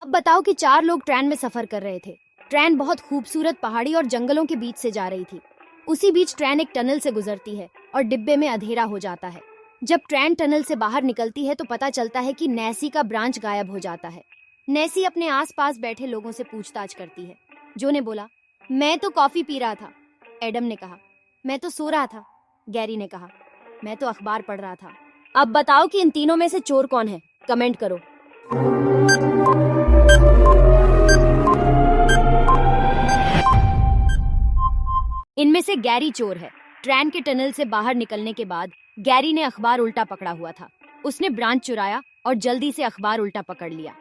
बताओ कि चार लोग ट्रेन में सफर कर रहे थे। ट्रेन बहुत खूबसूरत पहाड़ी और जंगलों के बीच से जा रही थी। उसी बीच ट्रेन एक टनल से गुजरती है और डिब्बे में अंधेरा हो जाता है। जब ट्रेन टनल से बाहर निकलती है तो पता चलता है कि नैसी का ब्रांच गायब हो जाता है। नैसी अपने आसपास बैठे लोगों से पूछताछ करती है। जो ने बोला, मैं तो कॉफी पी रहा था। एडम ने कहा, मैं तो सो रहा था। गैरी ने कहा, मैं तो अखबार पढ़ रहा था। अब बताओ कि इन तीनों में से चोर कौन है? कमेंट करो। इनमें से गैरी चोर है। ट्रेन के टनल से बाहर निकलने के बाद गैरी ने अखबार उल्टा पकड़ा हुआ था। उसने ब्रांच चुराया और जल्दी से अखबार उल्टा पकड़ लिया।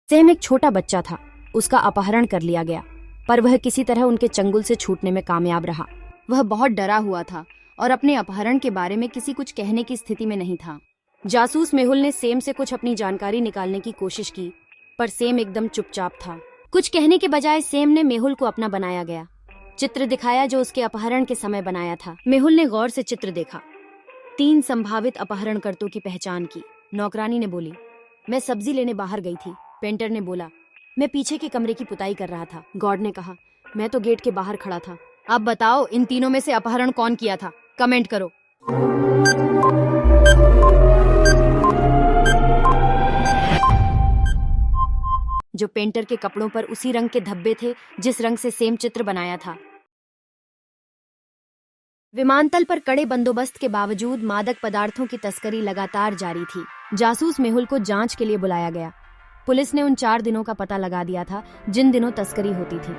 सैम एक छोटा बच्चा था। उसका अपहरण कर लिया गया, पर वह किसी तरह उनके चंगुल से छूटने में कामयाब रहा। वह बहुत डरा हुआ था और अपने अपहरण के बारे में किसी कुछ कहने की स्थिति में नहीं था। जासूस मेहुल ने सैम से कुछ अपनी जानकारी निकालने की कोशिश की, पर सैम एकदम चुपचाप था। कुछ कहने के बजाय सैम ने मेहुल को अपना बनाया गया चित्र दिखाया जो उसके अपहरण के समय बनाया था। मेहुल ने गौर से चित्र देखा। 3 संभावित अपहरणकर्ताओं की पहचान की। नौकरानी ने बोली, मैं सब्जी लेने बाहर गई थी। पेंटर ने बोला, मैं पीछे के कमरे की पुताई कर रहा था। गॉड ने कहा, मैं तो गेट के बाहर खड़ा था। अब बताओ इन तीनों में से अपहरण कौन किया था? कमेंट करो। जो पेंटर के कपड़ों पर उसी रंग के धब्बे थे जिस रंग से सेम चित्र बनाया था। विमानतल पर कड़े बंदोबस्त के बावजूद मादक पदार्थों की तस्करी लगातार जारी थी। जासूस मेहुल को जांच के लिए बुलाया गया। पुलिस ने उन 4 दिनों का पता लगा दिया था जिन दिनों तस्करी होती थी।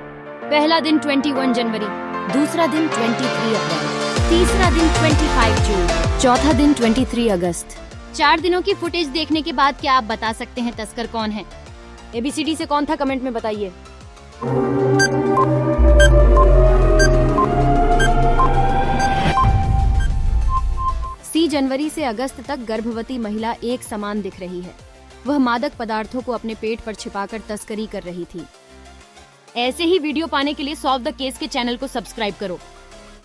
पहला दिन 21 जनवरी, दूसरा दिन 23 अप्रैल, तीसरा दिन 25 जून, चौथा दिन 23 अगस्त। 4 दिनों की फुटेज देखने के बाद क्या आप बता सकते हैं तस्कर कौन है? ABCD से कौन था? कमेंट में बताइए। सी जनवरी से अगस्त तक गर्भवती महिला एक समान दिख रही है। वह मादक पदार्थों को अपने पेट पर छिपाकर तस्करी कर रही थी। ऐसे ही वीडियो पाने के लिए सॉल्व द केस के चैनल को सब्सक्राइब करो।